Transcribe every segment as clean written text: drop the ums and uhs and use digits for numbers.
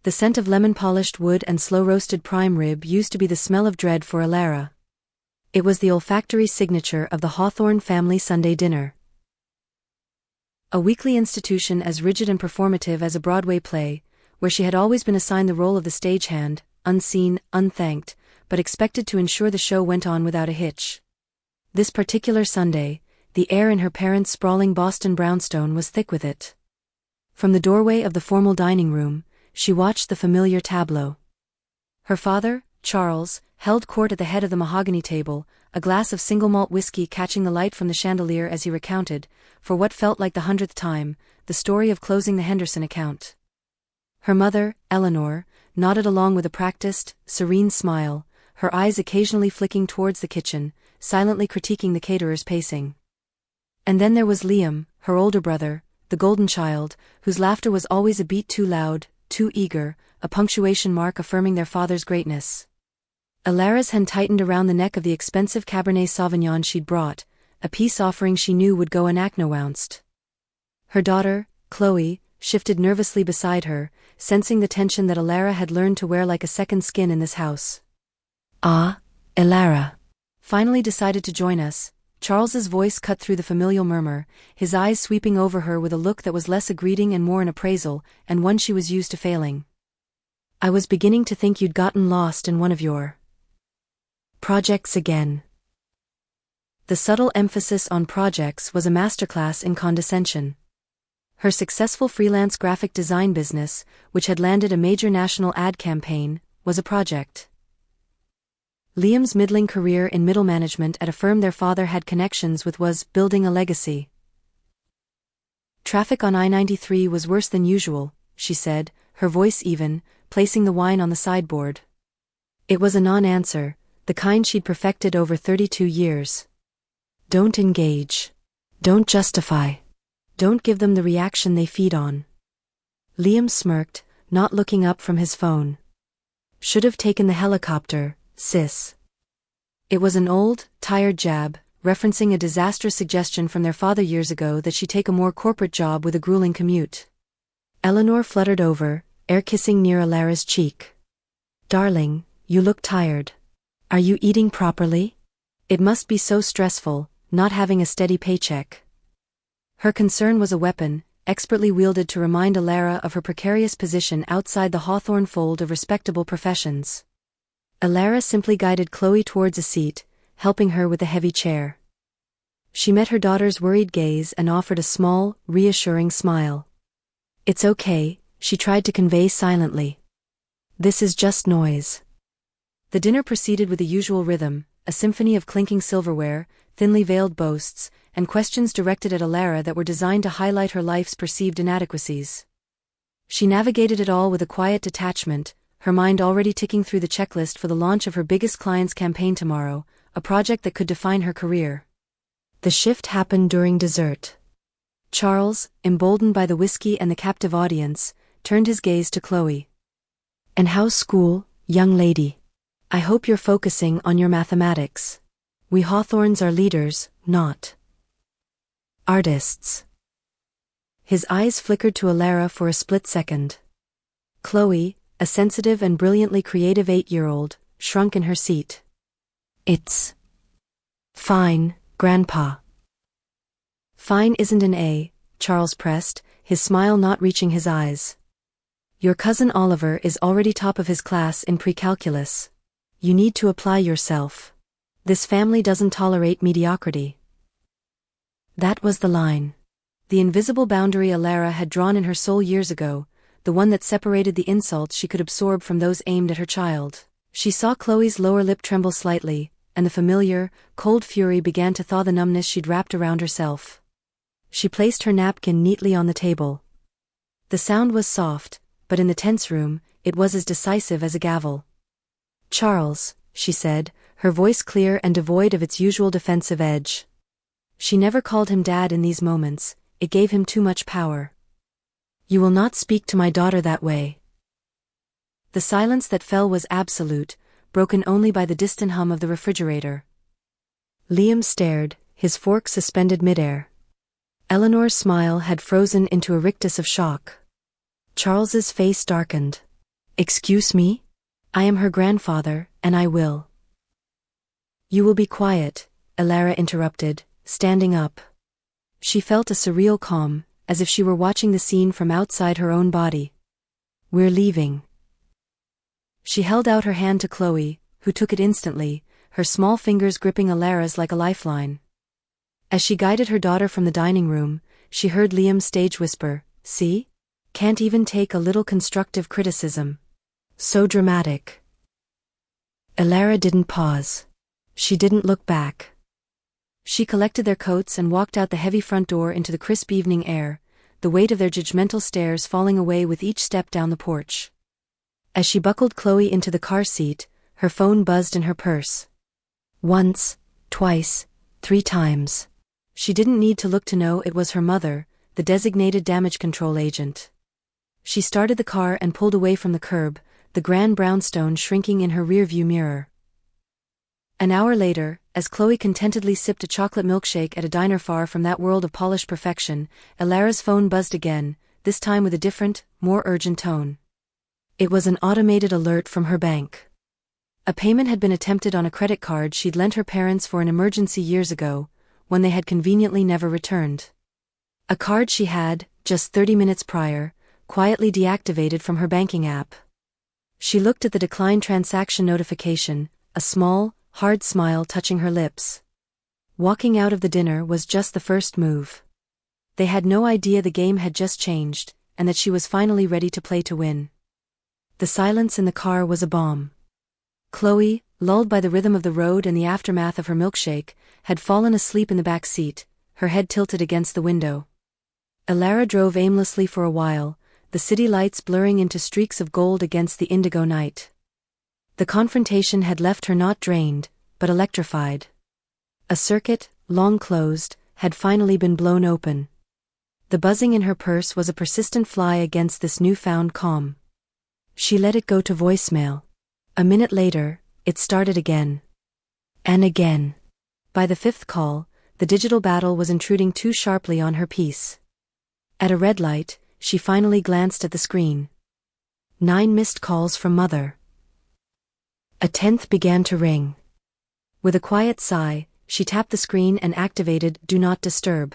The scent of lemon-polished wood and slow-roasted prime rib used to be the smell of dread for Alara. It was the olfactory signature of the Hawthorne family Sunday dinner. A weekly institution as rigid and performative as a Broadway play, where she had always been assigned the role of the stagehand, unseen, unthanked, but expected to ensure the show went on without a hitch. This particular Sunday, the air in her parents' sprawling Boston brownstone was thick with it. From the doorway of the formal dining room, she watched the familiar tableau. Her father, Charles, held court at the head of the mahogany table, a glass of single-malt whiskey catching the light from the chandelier as he recounted, for what felt like the 100th time, the story of closing the Henderson account. Her mother, Eleanor, nodded along with a practiced, serene smile, her eyes occasionally flicking towards the kitchen, silently critiquing the caterer's pacing. And then there was Liam, her older brother, the golden child, whose laughter was always a beat too loud, too eager, a punctuation mark affirming their father's greatness. Alara's hand tightened around the neck of the expensive Cabernet Sauvignon she'd brought, a peace offering she knew would go unaknowounced. Her daughter, Chloe, shifted nervously beside her, sensing the tension that Alara had learned to wear like a second skin in this house. "Ah, Alara. Finally decided to join us." Charles's voice cut through the familial murmur, his eyes sweeping over her with a look that was less a greeting and more an appraisal, and one she was used to failing. "I was beginning to think you'd gotten lost in one of your projects again." The subtle emphasis on projects was a masterclass in condescension. Her successful freelance graphic design business, which had landed a major national ad campaign, was a project. Liam's middling career in middle management at a firm their father had connections with was building a legacy. "Traffic on I-93 was worse than usual," she said, her voice even, placing the wine on the sideboard. It was a non-answer, the kind she'd perfected over 32 years. Don't engage. Don't justify. Don't give them the reaction they feed on. Liam smirked, not looking up from his phone. "Should have taken the helicopter, sis." It was an old, tired jab, referencing a disastrous suggestion from their father years ago that she take a more corporate job with a grueling commute. Eleanor fluttered over, air-kissing near Alara's cheek. "Darling, you look tired. Are you eating properly? It must be so stressful, not having a steady paycheck." Her concern was a weapon, expertly wielded to remind Alara of her precarious position outside the Hawthorne fold of respectable professions. Alara simply guided Chloe towards a seat, helping her with the heavy chair. She met her daughter's worried gaze and offered a small, reassuring smile. "It's okay," she tried to convey silently. "This is just noise." The dinner proceeded with the usual rhythm, a symphony of clinking silverware, thinly veiled boasts, and questions directed at Alara that were designed to highlight her life's perceived inadequacies. She navigated it all with a quiet detachment, her mind already ticking through the checklist for the launch of her biggest client's campaign tomorrow, a project that could define her career. The shift happened during dessert. Charles, emboldened by the whiskey and the captive audience, turned his gaze to Chloe. "And how's school, young lady? I hope you're focusing on your mathematics. We Hawthorns are leaders, not artists." His eyes flickered to Alara for a split second. Chloe, a sensitive and brilliantly creative 8-year-old, shrunk in her seat. "It's fine, Grandpa." "Fine isn't an A," Charles pressed, his smile not reaching his eyes. "Your cousin Oliver is already top of his class in pre-calculus. You need to apply yourself. This family doesn't tolerate mediocrity." That was the line. The invisible boundary Alara had drawn in her soul years ago, the one that separated the insults she could absorb from those aimed at her child. She saw Chloe's lower lip tremble slightly, and the familiar, cold fury began to thaw the numbness she'd wrapped around herself. She placed her napkin neatly on the table. The sound was soft, but in the tense room, it was as decisive as a gavel. "Charles," she said, her voice clear and devoid of its usual defensive edge. She never called him Dad in these moments, it gave him too much power. "You will not speak to my daughter that way." The silence that fell was absolute, broken only by the distant hum of the refrigerator. Liam stared, his fork suspended midair. Eleanor's smile had frozen into a rictus of shock. Charles's face darkened. Excuse me? I am her grandfather, and I will. You will be quiet, Elara interrupted, standing up. She felt a surreal calm, as if she were watching the scene from outside her own body. We're leaving. She held out her hand to Chloe, who took it instantly, her small fingers gripping Elara's like a lifeline. As she guided her daughter from the dining room, she heard Liam's stage whisper, "See? Can't even take a little constructive criticism. So dramatic." Elara didn't pause. She didn't look back. She collected their coats and walked out the heavy front door into the crisp evening air, the weight of their judgmental stares falling away with each step down the porch. As she buckled Chloe into the car seat, her phone buzzed in her purse. Once, twice, 3 times. She didn't need to look to know it was her mother, the designated damage control agent. She started the car and pulled away from the curb, the grand brownstone shrinking in her rearview mirror. An hour later, as Chloe contentedly sipped a chocolate milkshake at a diner far from that world of polished perfection, Elara's phone buzzed again, this time with a different, more urgent tone. It was an automated alert from her bank. A payment had been attempted on a credit card she'd lent her parents for an emergency years ago, when they had conveniently never returned. A card she had, just 30 minutes prior, quietly deactivated from her banking app. She looked at the declined transaction notification, a small, hard smile touching her lips. Walking out of the dinner was just the first move. They had no idea the game had just changed, and that she was finally ready to play to win. The silence in the car was a bomb. Chloe, lulled by the rhythm of the road and the aftermath of her milkshake, had fallen asleep in the back seat, her head tilted against the window. Elara drove aimlessly for a while, the city lights blurring into streaks of gold against the indigo night. The confrontation had left her not drained, but electrified. A circuit, long closed, had finally been blown open. The buzzing in her purse was a persistent fly against this newfound calm. She let it go to voicemail. A minute later, it started again. And again. By the 5th call, the digital battle was intruding too sharply on her peace. At a red light, she finally glanced at the screen. 9 missed calls from Mother. A 10th began to ring. With a quiet sigh, she tapped the screen and activated Do Not Disturb.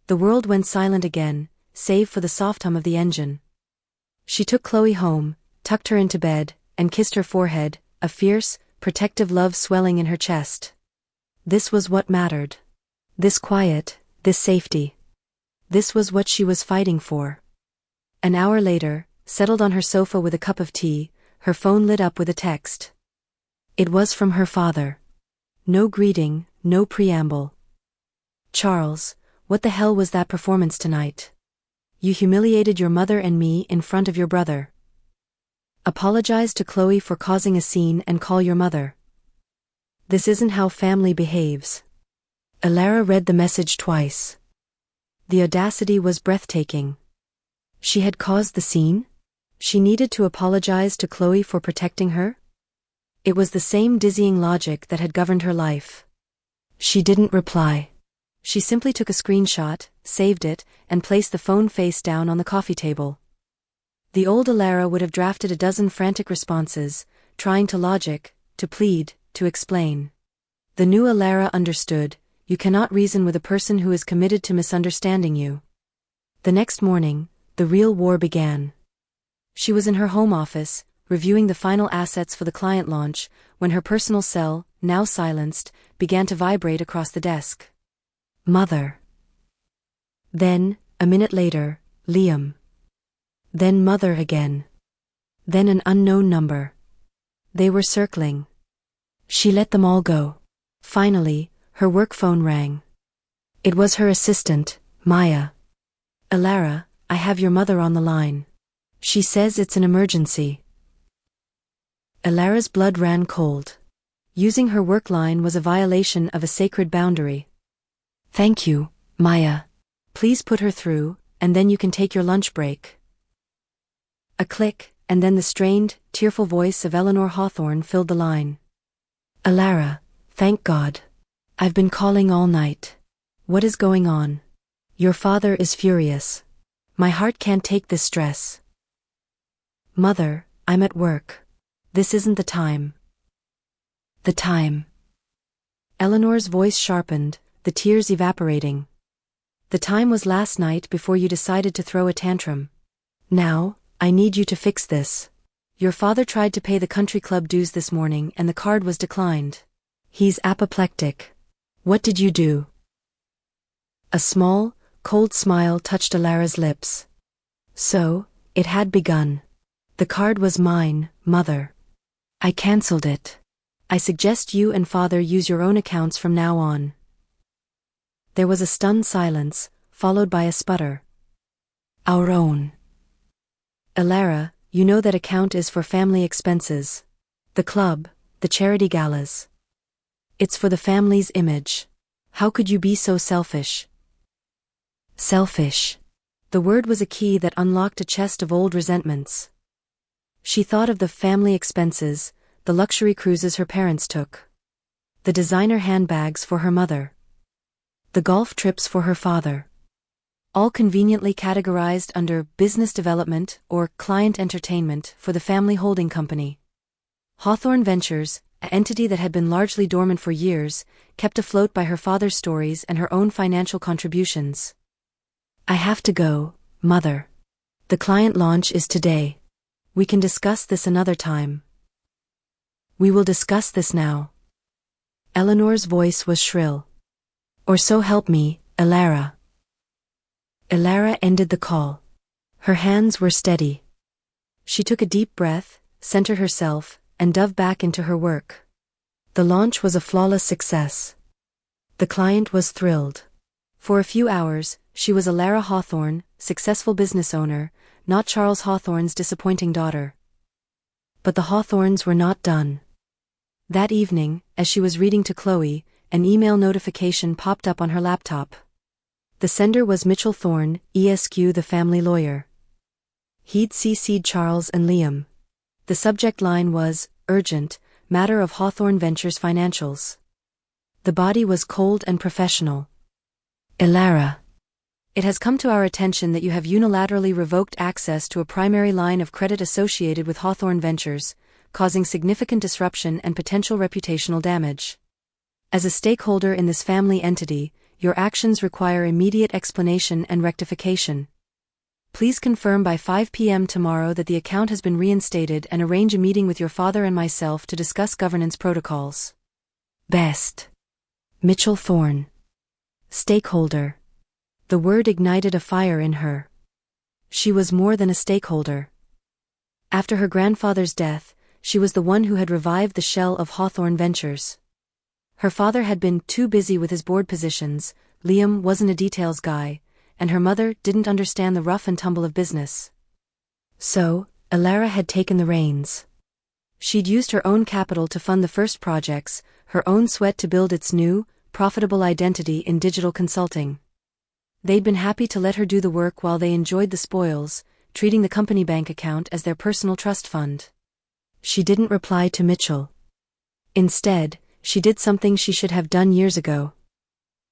The world went silent again, save for the soft hum of the engine. She took Chloe home, tucked her into bed, and kissed her forehead, a fierce, protective love swelling in her chest. This was what mattered. This quiet, this safety. This was what she was fighting for. An hour later, settled on her sofa with a cup of tea, her phone lit up with a text. It was from her father. No greeting, no preamble. Charles, what the hell was that performance tonight? You humiliated your mother and me in front of your brother. Apologize to Chloe for causing a scene and call your mother. This isn't how family behaves. Elara read the message twice. The audacity was breathtaking. She had caused the scene? She needed to apologize to Chloe for protecting her? It was the same dizzying logic that had governed her life. She didn't reply. She simply took a screenshot, saved it, and placed the phone face down on the coffee table. The old Elara would have drafted a dozen frantic responses, trying to logic, to plead, to explain. The new Elara understood, you cannot reason with a person who is committed to misunderstanding you. The next morning, the real war began. She was in her home office, reviewing the final assets for the client launch, when her personal cell, now silenced, began to vibrate across the desk. Mother. Then, a minute later, Liam. Then Mother again. Then an unknown number. They were circling. She let them all go. Finally, her work phone rang. It was her assistant, Maya. Elara, I have your mother on the line. She says it's an emergency. Elara's blood ran cold. Using her work line was a violation of a sacred boundary. Thank you, Maya. Please put her through, and then you can take your lunch break. A click, and then the strained, tearful voice of Eleanor Hawthorne filled the line. Elara, thank God. I've been calling all night. What is going on? Your father is furious. My heart can't take this stress. Mother, I'm at work. This isn't the time. The time. Eleanor's voice sharpened, the tears evaporating. The time was last night before you decided to throw a tantrum. Now, I need you to fix this. Your father tried to pay the country club dues this morning and the card was declined. He's apoplectic. What did you do? A small, cold smile touched Alara's lips. So, it had begun. The card was mine, Mother. I cancelled it. I suggest you and Father use your own accounts from now on. There was a stunned silence, followed by a sputter. Our own. Alara, you know that account is for family expenses. The club, the charity galas. It's for the family's image. How could you be so selfish? Selfish. The word was a key that unlocked a chest of old resentments. She thought of the family expenses, the luxury cruises her parents took. The designer handbags for her mother. The golf trips for her father. All conveniently categorized under business development or client entertainment for the family holding company. Hawthorne Ventures, an entity that had been largely dormant for years, kept afloat by her father's stories and her own financial contributions. I have to go, Mother. The client launch is today. We can discuss this another time. We will discuss this now. Eleanor's voice was shrill. Or so help me, Alara. Alara ended the call. Her hands were steady. She took a deep breath, centered herself, and dove back into her work. The launch was a flawless success. The client was thrilled. For a few hours, she was Alara Hawthorne, successful business owner, not Charles Hawthorne's disappointing daughter. But the Hawthornes were not done. That evening, as she was reading to Chloe, an email notification popped up on her laptop. The sender was Mitchell Thorne, ESQ, the family lawyer. He'd CC'd Charles and Liam. The subject line was, urgent, matter of Hawthorne Ventures financials. The body was cold and professional. Alara. It has come to our attention that you have unilaterally revoked access to a primary line of credit associated with Hawthorne Ventures, causing significant disruption and potential reputational damage. As a stakeholder in this family entity, your actions require immediate explanation and rectification. Please confirm by 5 p.m. tomorrow that the account has been reinstated and arrange a meeting with your father and myself to discuss governance protocols. Best. Mitchell Thorne. Stakeholder. The word ignited a fire in her. She was more than a stakeholder. After her grandfather's death, she was the one who had revived the shell of Hawthorne Ventures. Her father had been too busy with his board positions, Liam wasn't a details guy, and her mother didn't understand the rough and tumble of business. So, Alara had taken the reins. She'd used her own capital to fund the first projects, her own sweat to build its new, profitable identity in digital consulting. They'd been happy to let her do the work while they enjoyed the spoils, treating the company bank account as their personal trust fund. She didn't reply to Mitchell. Instead, she did something she should have done years ago.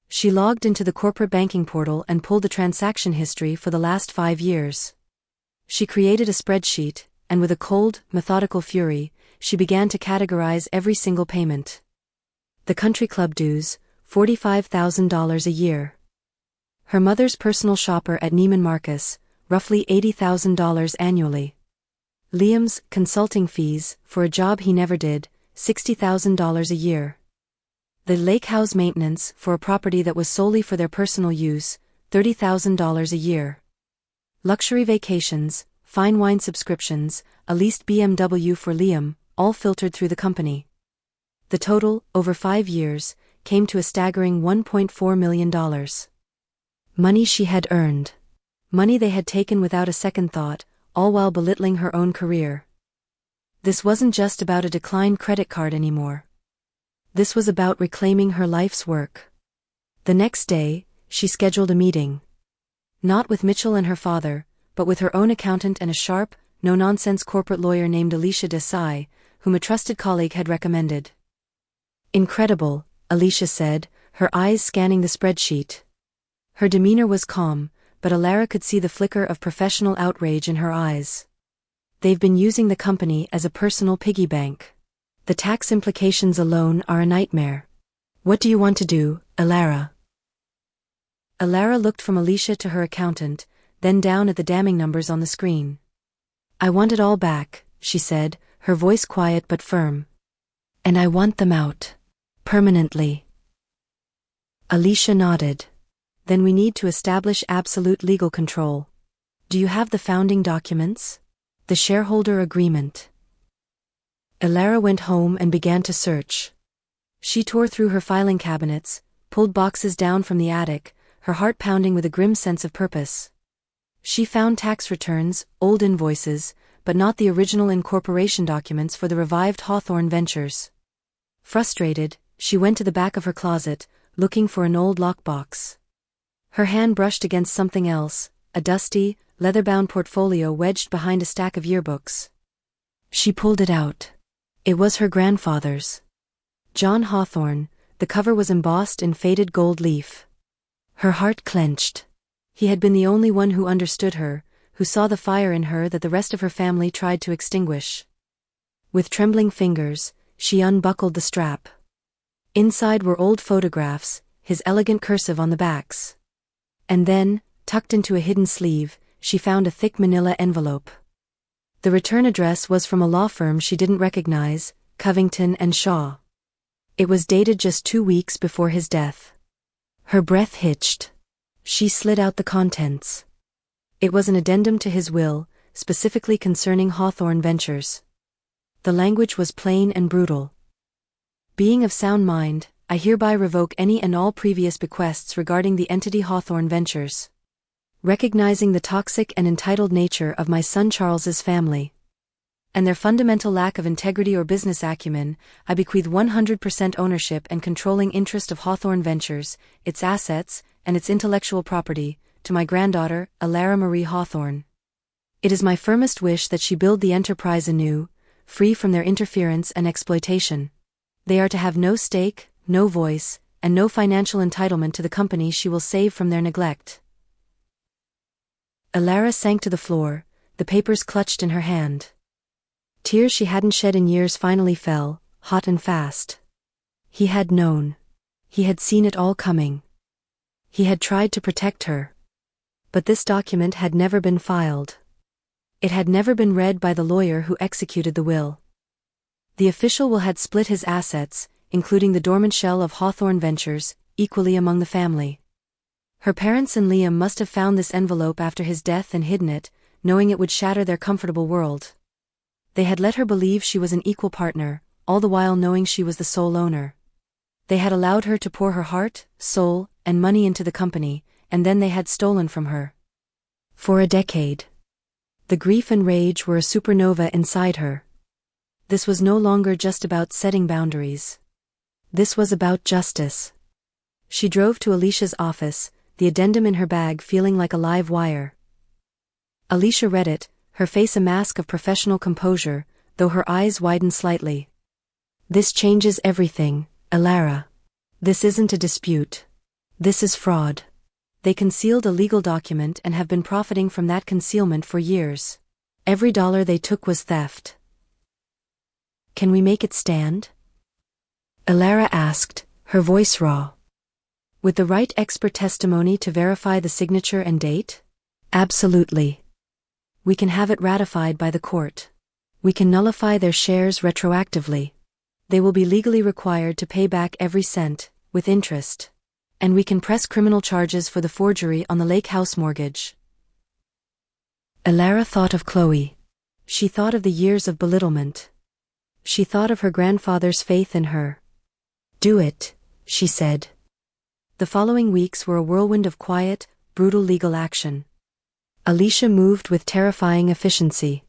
She logged into the corporate banking portal and pulled the transaction history for the last 5 years. She created a spreadsheet, and with a cold, methodical fury, she began to categorize every single payment. The country club dues, $45,000 a year. Her mother's personal shopper at Neiman Marcus, roughly $80,000 annually. Liam's consulting fees, for a job he never did, $60,000 a year. The lake house maintenance for a property that was solely for their personal use, $30,000 a year. Luxury vacations, fine wine subscriptions, a leased BMW for Liam, all filtered through the company. The total, over 5 years, came to a staggering $1.4 million. Money she had earned. Money they had taken without a second thought, all while belittling her own career. This wasn't just about a declined credit card anymore. This was about reclaiming her life's work. The next day, she scheduled a meeting. Not with Mitchell and her father, but with her own accountant and a sharp, no-nonsense corporate lawyer named Alicia Desai, whom a trusted colleague had recommended. Incredible, Alicia said, her eyes scanning the spreadsheet. Her demeanor was calm, but Alara could see the flicker of professional outrage in her eyes. They've been using the company as a personal piggy bank. The tax implications alone are a nightmare. What do you want to do, Alara? Alara looked from Alicia to her accountant, then down at the damning numbers on the screen. I want it all back, she said, her voice quiet but firm. And I want them out. Permanently. Alicia nodded. Then we need to establish absolute legal control. Do you have the founding documents? The shareholder agreement? Alara went home and began to search. She tore through her filing cabinets, pulled boxes down from the attic, her heart pounding with a grim sense of purpose. She found tax returns, old invoices, but not the original incorporation documents for the revived Hawthorne Ventures. Frustrated, she went to the back of her closet, looking for an old lockbox. Her hand brushed against something else, a dusty, leather-bound portfolio wedged behind a stack of yearbooks. She pulled it out. It was her grandfather's. John Hawthorne, the cover was embossed in faded gold leaf. Her heart clenched. He had been the only one who understood her, who saw the fire in her that the rest of her family tried to extinguish. With trembling fingers, she unbuckled the strap. Inside were old photographs, his elegant cursive on the backs. And then, tucked into a hidden sleeve, she found a thick manila envelope. The return address was from a law firm she didn't recognize, Covington & Shaw. It was dated just 2 weeks before his death. Her breath hitched. She slid out the contents. It was an addendum to his will, specifically concerning Hawthorne Ventures. The language was plain and brutal. Being of sound mind, I hereby revoke any and all previous bequests regarding the entity Hawthorne Ventures. Recognizing the toxic and entitled nature of my son Charles's family and their fundamental lack of integrity or business acumen, I bequeath 100% ownership and controlling interest of Hawthorne Ventures, its assets, and its intellectual property, to my granddaughter, Alara Marie Hawthorne. It is my firmest wish that she build the enterprise anew, free from their interference and exploitation. They are to have no stake, no voice, and no financial entitlement to the company she will save from their neglect. Alara sank to the floor, the papers clutched in her hand. Tears she hadn't shed in years finally fell, hot and fast. He had known. He had seen it all coming. He had tried to protect her. But this document had never been filed. It had never been read by the lawyer who executed the will. The official will had split his assets, including the dormant shell of Hawthorne Ventures, equally among the family. Her parents and Liam must have found this envelope after his death and hidden it, knowing it would shatter their comfortable world. They had let her believe she was an equal partner, all the while knowing she was the sole owner. They had allowed her to pour her heart, soul, and money into the company, and then they had stolen from her. For a decade. The grief and rage were a supernova inside her. This was no longer just about setting boundaries. This was about justice. She drove to Alicia's office, the addendum in her bag feeling like a live wire. Alicia read it, her face a mask of professional composure, though her eyes widened slightly. This changes everything, Alara. This isn't a dispute. This is fraud. They concealed a legal document and have been profiting from that concealment for years. Every dollar they took was theft. Can we make it stand? Alara asked, her voice raw. With the right expert testimony to verify the signature and date? Absolutely. We can have it ratified by the court. We can nullify their shares retroactively. They will be legally required to pay back every cent, with interest. And we can press criminal charges for the forgery on the Lake House mortgage. Alara thought of Chloe. She thought of the years of belittlement. She thought of her grandfather's faith in her. Do it, she said. The following weeks were a whirlwind of quiet, brutal legal action. Alicia moved with terrifying efficiency.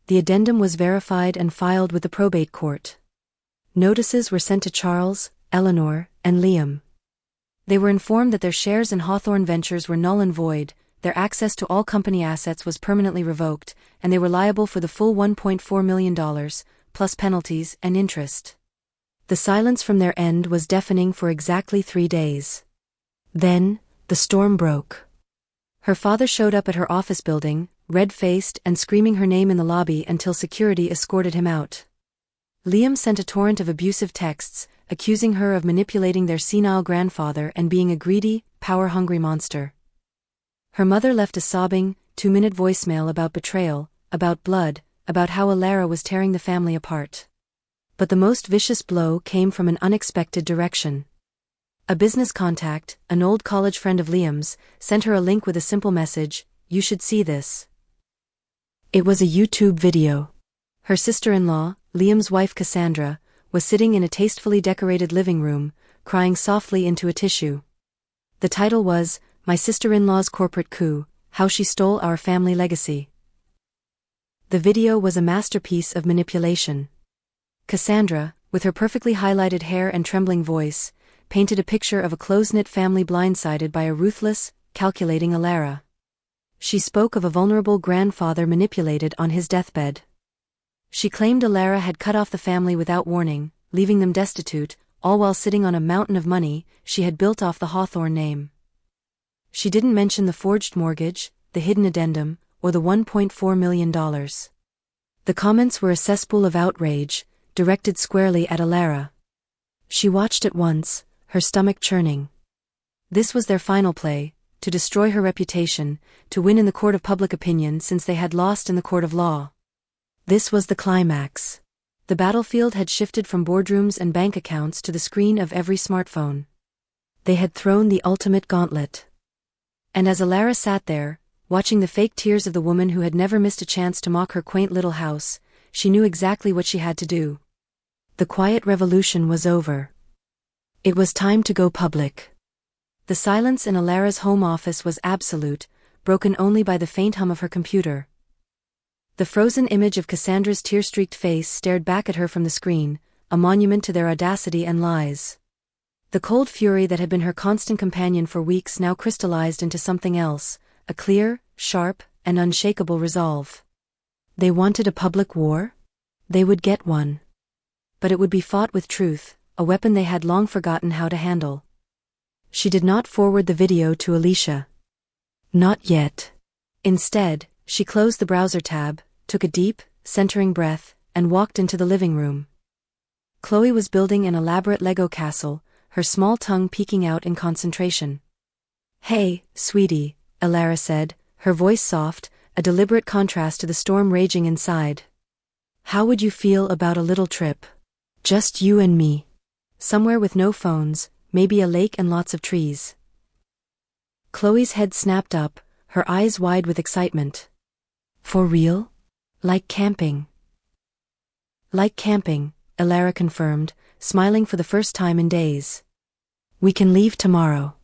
The addendum was verified and filed with the probate court. Notices were sent to Charles, Eleanor, and Liam. They were informed that their shares in Hawthorne Ventures were null and void, their access to all company assets was permanently revoked, and they were liable for the full $1.4 million, plus penalties and interest. The silence from their end was deafening for exactly 3 days. Then, the storm broke. Her father showed up at her office building, red-faced and screaming her name in the lobby until security escorted him out. Liam sent a torrent of abusive texts, accusing her of manipulating their senile grandfather and being a greedy, power-hungry monster. Her mother left a sobbing, 2-minute voicemail about betrayal, about blood, about how Alara was tearing the family apart. But the most vicious blow came from an unexpected direction. A business contact, an old college friend of Liam's, sent her a link with a simple message: "You should see this." It was a YouTube video. Her sister-in-law, Liam's wife Cassandra, was sitting in a tastefully decorated living room, crying softly into a tissue. The title was, "My Sister-in-Law's Corporate Coup, How She Stole Our Family Legacy." The video was a masterpiece of manipulation. Cassandra, with her perfectly highlighted hair and trembling voice, painted a picture of a close-knit family blindsided by a ruthless, calculating Alara. She spoke of a vulnerable grandfather manipulated on his deathbed. She claimed Alara had cut off the family without warning, leaving them destitute, all while sitting on a mountain of money she had built off the Hawthorne name. She didn't mention the forged mortgage, the hidden addendum, or the $1.4 million. The comments were a cesspool of outrage, directed squarely at Alara. She watched it once, her stomach churning. This was their final play, to destroy her reputation, to win in the court of public opinion since they had lost in the court of law. This was the climax. The battlefield had shifted from boardrooms and bank accounts to the screen of every smartphone. They had thrown the ultimate gauntlet. And as Alara sat there, watching the fake tears of the woman who had never missed a chance to mock her quaint little house, she knew exactly what she had to do. The quiet revolution was over. It was time to go public. The silence in Alara's home office was absolute, broken only by the faint hum of her computer. The frozen image of Cassandra's tear-streaked face stared back at her from the screen, a monument to their audacity and lies. The cold fury that had been her constant companion for weeks now crystallized into something else, a clear, sharp, and unshakable resolve. They wanted a public war? They would get one. But it would be fought with truth, a weapon they had long forgotten how to handle. She did not forward the video to Alicia. Not yet. Instead, she closed the browser tab, took a deep, centering breath, and walked into the living room. Chloe was building an elaborate Lego castle, her small tongue peeking out in concentration. "Hey, sweetie," Alara said, her voice soft, a deliberate contrast to the storm raging inside. "How would you feel about a little trip? Just you and me. Somewhere with no phones, maybe a lake and lots of trees." Chloe's head snapped up, her eyes wide with excitement. "For real? Like camping?" "Like camping," Alara confirmed, smiling for the first time in days. "We can leave tomorrow."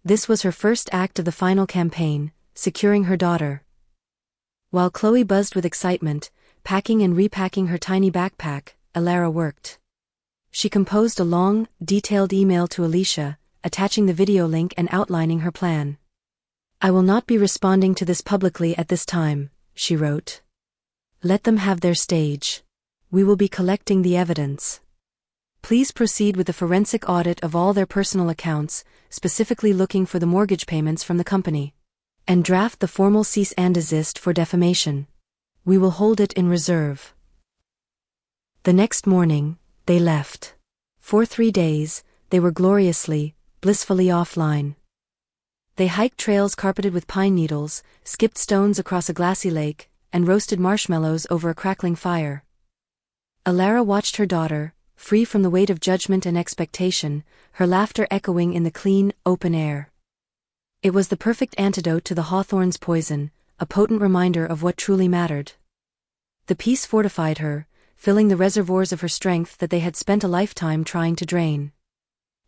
This was her first act of the final campaign, securing her daughter. While Chloe buzzed with excitement, packing and repacking her tiny backpack, Alara worked. She composed a long, detailed email to Alicia, attaching the video link and outlining her plan. "I will not be responding to this publicly at this time," she wrote. "Let them have their stage. We will be collecting the evidence. Please proceed with the forensic audit of all their personal accounts, specifically looking for the mortgage payments from the company. And draft the formal cease and desist for defamation. We will hold it in reserve." The next morning, they left. For 3 days, they were gloriously, blissfully offline. They hiked trails carpeted with pine needles, skipped stones across a glassy lake, and roasted marshmallows over a crackling fire. Alara watched her daughter, free from the weight of judgment and expectation, her laughter echoing in the clean, open air. It was the perfect antidote to the Hawthorne's poison, a potent reminder of what truly mattered. The peace fortified her, filling the reservoirs of her strength that they had spent a lifetime trying to drain.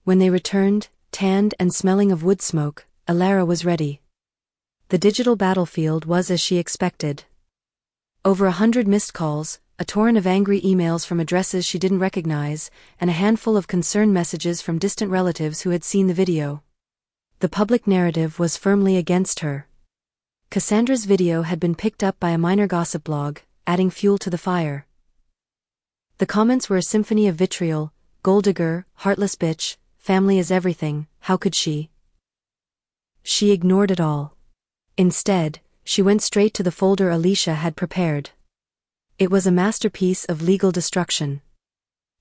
When they returned, tanned and smelling of wood smoke, Alara was ready. The digital battlefield was as she expected. Over 100 missed calls, a torrent of angry emails from addresses she didn't recognize, and a handful of concerned messages from distant relatives who had seen the video. The public narrative was firmly against her. Cassandra's video had been picked up by a minor gossip blog, adding fuel to the fire. The comments were a symphony of vitriol: gold digger, heartless bitch, family is everything, how could she? She ignored it all. Instead, she went straight to the folder Alicia had prepared. It was a masterpiece of legal destruction.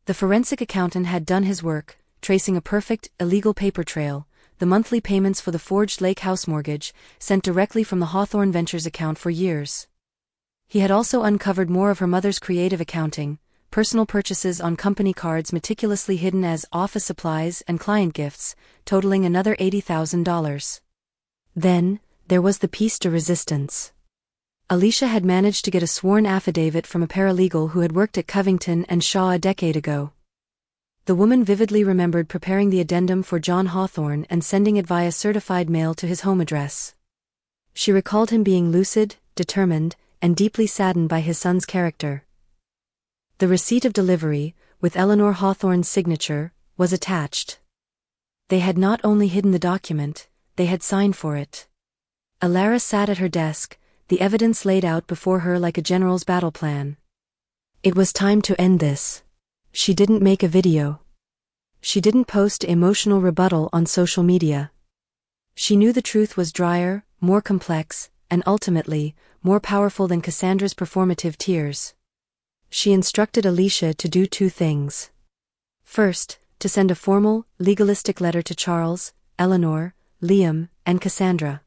The forensic accountant had done his work, tracing a perfect, illegal paper trail, the monthly payments for the forged lake house mortgage, sent directly from the Hawthorne Ventures account for years. He had also uncovered more of her mother's creative accounting, personal purchases on company cards meticulously hidden as office supplies and client gifts, totaling another $80,000. Then, there was the piece de resistance. Alicia had managed to get a sworn affidavit from a paralegal who had worked at Covington and Shaw a decade ago. The woman vividly remembered preparing the addendum for John Hawthorne and sending it via certified mail to his home address. She recalled him being lucid, determined, and deeply saddened by his son's character. The receipt of delivery, with Eleanor Hawthorne's signature, was attached. They had not only hidden the document, they had signed for it. Alara sat at her desk, the evidence laid out before her like a general's battle plan. It was time to end this. She didn't make a video. She didn't post emotional rebuttal on social media. She knew the truth was drier, more complex, and ultimately, more powerful than Cassandra's performative tears. She instructed Alicia to do two things. First, to send a formal, legalistic letter to Charles, Eleanor, Liam, and Cassandra.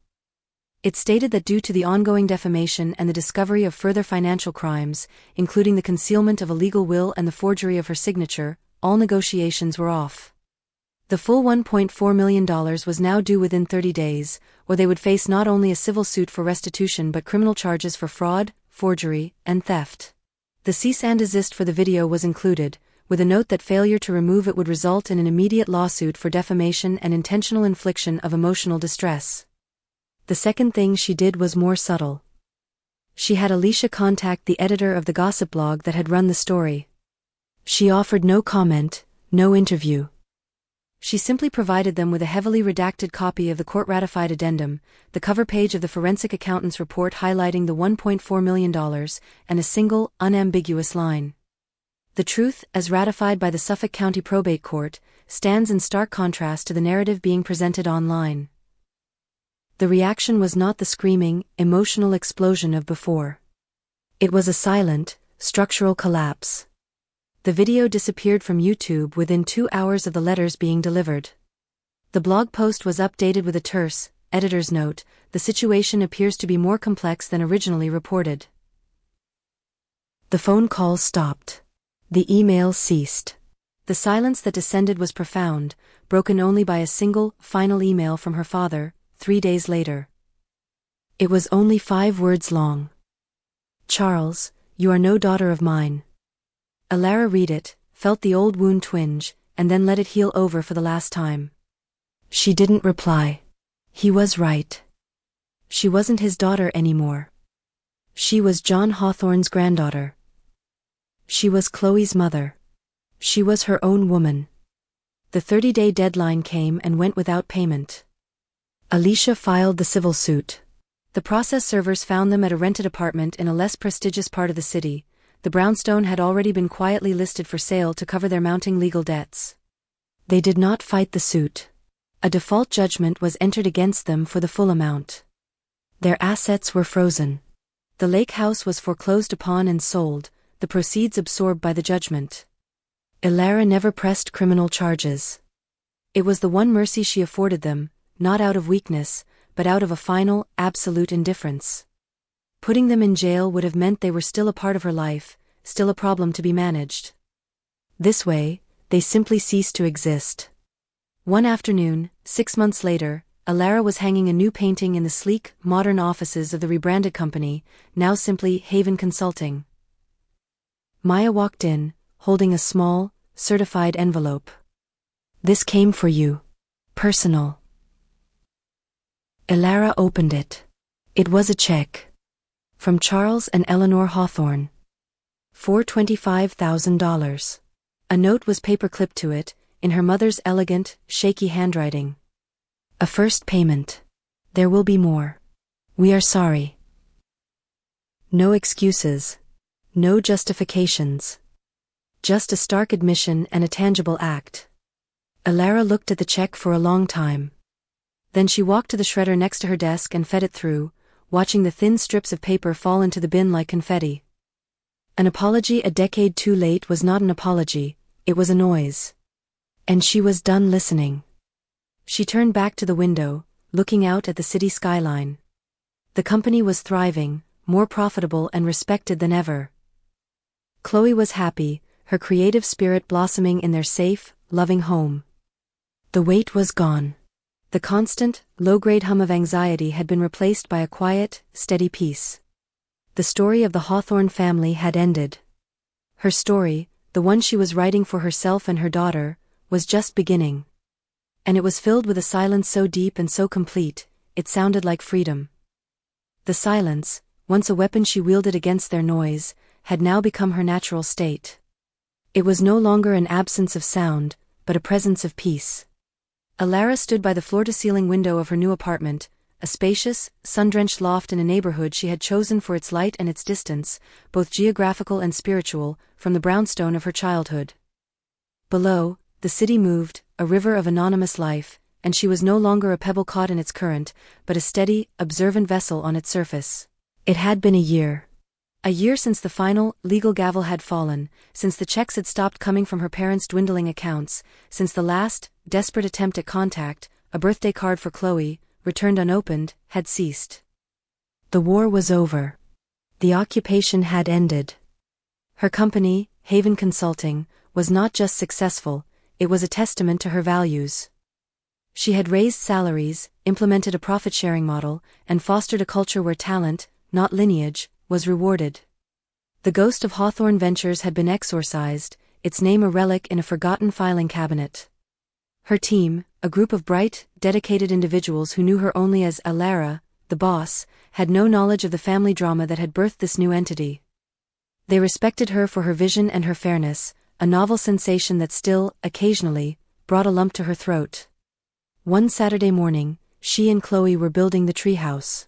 It stated that due to the ongoing defamation and the discovery of further financial crimes, including the concealment of a legal will and the forgery of her signature, all negotiations were off. The full $1.4 million was now due within 30 days, or they would face not only a civil suit for restitution but criminal charges for fraud, forgery, and theft. The cease and desist for the video was included, with a note that failure to remove it would result in an immediate lawsuit for defamation and intentional infliction of emotional distress. The second thing she did was more subtle. She had Alicia contact the editor of the gossip blog that had run the story. She offered no comment, no interview. She simply provided them with a heavily redacted copy of the court-ratified addendum, the cover page of the forensic accountant's report highlighting the $1.4 million, and a single, unambiguous line. The truth, as ratified by the Suffolk County Probate Court, stands in stark contrast to the narrative being presented online. The reaction was not the screaming, emotional explosion of before. It was a silent, structural collapse. The video disappeared from YouTube within 2 hours of the letters being delivered. The blog post was updated with a terse, editor's note, the situation appears to be more complex than originally reported. The phone calls stopped. The emails ceased. The silence that descended was profound, broken only by a single, final email from her father, 3 days later. It was only 5 words long. Charles, you are no daughter of mine. Alara read it, felt the old wound twinge, and then let it heal over for the last time. She didn't reply. He was right. She wasn't his daughter anymore. She was John Hawthorne's granddaughter. She was Chloe's mother. She was her own woman. The 30-day deadline came and went without payment. Alicia filed the civil suit. The process servers found them at a rented apartment in a less prestigious part of the city. The brownstone had already been quietly listed for sale to cover their mounting legal debts. They did not fight the suit. A default judgment was entered against them for the full amount. Their assets were frozen. The lake house was foreclosed upon and sold, the proceeds absorbed by the judgment. Alara never pressed criminal charges. It was the one mercy she afforded them, not out of weakness, but out of a final, absolute indifference. Putting them in jail would have meant they were still a part of her life, still a problem to be managed. This way, they simply ceased to exist. One afternoon, 6 months later, Alara was hanging a new painting in the sleek, modern offices of the rebranded company, now simply Haven Consulting. Maya walked in, holding a small, certified envelope. This came for you. Personal. Alara opened it. It was a check. From Charles and Eleanor Hawthorne. For $25,000. A note was paper-clipped to it, in her mother's elegant, shaky handwriting. A first payment. There will be more. We are sorry. No excuses. No justifications. Just a stark admission and a tangible act. Alara looked at the check for a long time. Then she walked to the shredder next to her desk and fed it through, watching the thin strips of paper fall into the bin like confetti. An apology a decade too late was not an apology, it was a noise. And she was done listening. She turned back to the window, looking out at the city skyline. The company was thriving, more profitable and respected than ever. Chloe was happy, her creative spirit blossoming in their safe, loving home. The weight was gone. The constant, low-grade hum of anxiety had been replaced by a quiet, steady peace. The story of the Hawthorne family had ended. Her story, the one she was writing for herself and her daughter, was just beginning. And it was filled with a silence so deep and so complete, it sounded like freedom. The silence, once a weapon she wielded against their noise, had now become her natural state. It was no longer an absence of sound, but a presence of peace. Alara stood by the floor-to-ceiling window of her new apartment, a spacious, sun-drenched loft in a neighborhood she had chosen for its light and its distance, both geographical and spiritual, from the brownstone of her childhood. Below, the city moved, a river of anonymous life, and she was no longer a pebble caught in its current, but a steady, observant vessel on its surface. It had been a year. A year since the final, legal gavel had fallen, since the checks had stopped coming from her parents' dwindling accounts, since the last, desperate attempt at contact, a birthday card for Chloe, returned unopened, had ceased. The war was over. The occupation had ended. Her company, Haven Consulting, was not just successful, it was a testament to her values. She had raised salaries, implemented a profit-sharing model, and fostered a culture where talent, not lineage, was rewarded. The ghost of Hawthorne Ventures had been exorcised, its name a relic in a forgotten filing cabinet. Her team, a group of bright, dedicated individuals who knew her only as Alara, the boss, had no knowledge of the family drama that had birthed this new entity. They respected her for her vision and her fairness, a novel sensation that still, occasionally, brought a lump to her throat. One Saturday morning, she and Chloe were building the treehouse.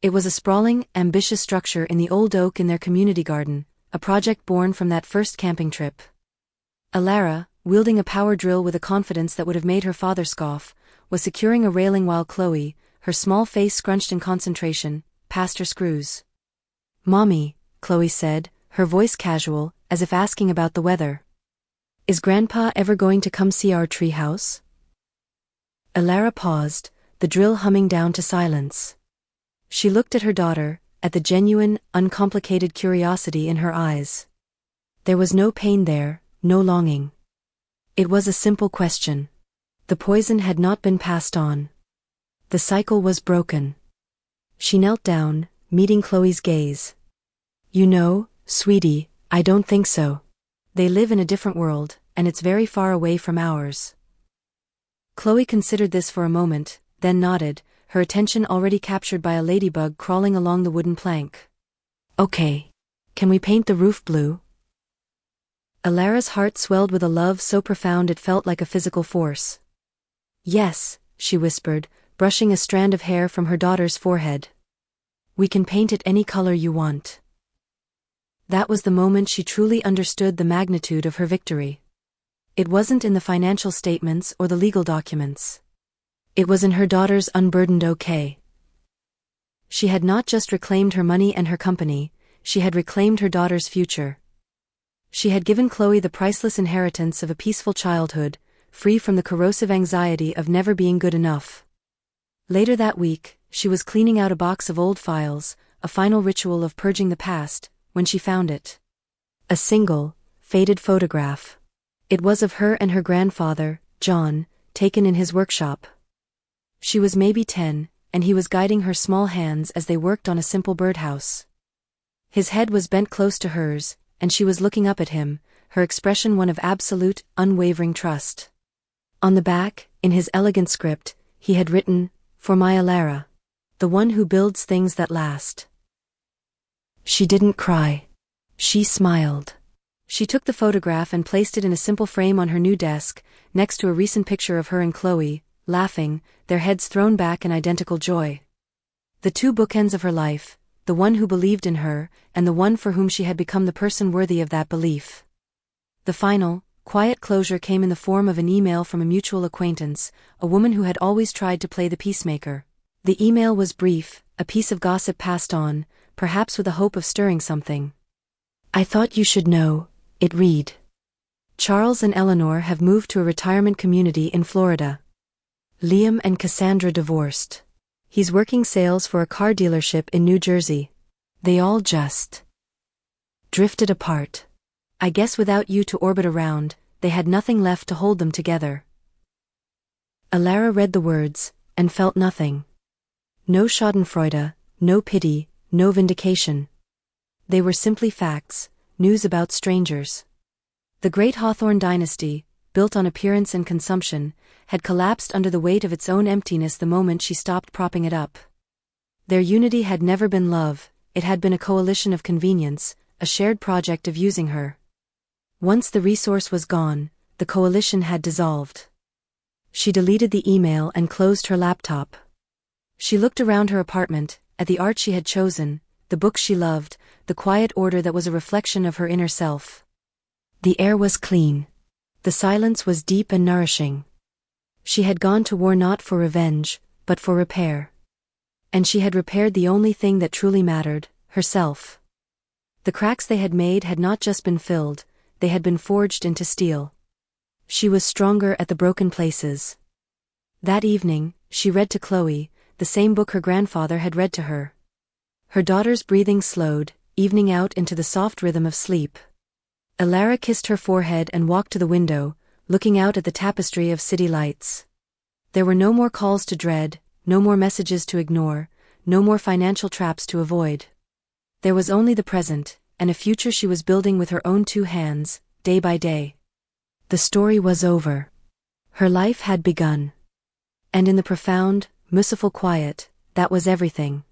It was a sprawling, ambitious structure in the old oak in their community garden, a project born from that first camping trip. Alara, wielding a power drill with a confidence that would have made her father scoff, was securing a railing while Chloe, her small face scrunched in concentration, passed her screws. "Mommy," Chloe said, her voice casual, as if asking about the weather. "Is Grandpa ever going to come see our treehouse?" Alara paused, the drill humming down to silence. She looked at her daughter, at the genuine, uncomplicated curiosity in her eyes. There was no pain there, no longing. It was a simple question. The poison had not been passed on. The cycle was broken. She knelt down, meeting Chloe's gaze. "You know, sweetie, I don't think so. They live in a different world, and it's very far away from ours." Chloe considered this for a moment, then nodded, her attention already captured by a ladybug crawling along the wooden plank. "Okay. Can we paint the roof blue?" Alara's heart swelled with a love so profound it felt like a physical force. "Yes," she whispered, brushing a strand of hair from her daughter's forehead. "We can paint it any color you want." That was the moment she truly understood the magnitude of her victory. It wasn't in the financial statements or the legal documents. It was in her daughter's unburdened okay. She had not just reclaimed her money and her company, she had reclaimed her daughter's future. She had given Chloe the priceless inheritance of a peaceful childhood, free from the corrosive anxiety of never being good enough. Later that week, she was cleaning out a box of old files, a final ritual of purging the past, when she found it. A single, faded photograph. It was of her and her grandfather, John, taken in his workshop. She was maybe 10, and he was guiding her small hands as they worked on a simple birdhouse. His head was bent close to hers, and she was looking up at him, her expression one of absolute, unwavering trust. On the back, in his elegant script, he had written, "For my Alara. The one who builds things that last." She didn't cry. She smiled. She took the photograph and placed it in a simple frame on her new desk, next to a recent picture of her and Chloe, laughing, their heads thrown back in identical joy. The two bookends of her life, the one who believed in her, and the one for whom she had become the person worthy of that belief. The final, Quiet closure came in the form of an email from a mutual acquaintance, a woman who had always tried to play the peacemaker. The email was brief, a piece of gossip passed on, perhaps with the hope of stirring something. "I thought you should know," it read. "Charles and Eleanor have moved to a retirement community in Florida. Liam and Cassandra divorced. He's working sales for a car dealership in New Jersey. They all just drifted apart. I guess without you to orbit around, they had nothing left to hold them together." Alara read the words, and felt nothing. No schadenfreude, no pity, no vindication. They were simply facts, news about strangers. The great Hawthorne dynasty, built on appearance and consumption, had collapsed under the weight of its own emptiness the moment she stopped propping it up. Their unity had never been love, it had been a coalition of convenience, a shared project of using her. Once the resource was gone, the coalition had dissolved. She deleted the email and closed her laptop. She looked around her apartment, at the art she had chosen, the books she loved, the quiet order that was a reflection of her inner self. The air was clean. The silence was deep and nourishing. She had gone to war not for revenge, but for repair. And she had repaired the only thing that truly mattered, herself. The cracks they had made had not just been filled, they had been forged into steel. She was stronger at the broken places. That evening, she read to Chloe, the same book her grandfather had read to her. Her daughter's breathing slowed, evening out into the soft rhythm of sleep. Alara kissed her forehead and walked to the window, looking out at the tapestry of city lights. There were no more calls to dread, no more messages to ignore, no more financial traps to avoid. There was only the present, and a future she was building with her own 2 hands, day by day. The story was over. Her life had begun. And in the profound, merciful quiet, that was everything.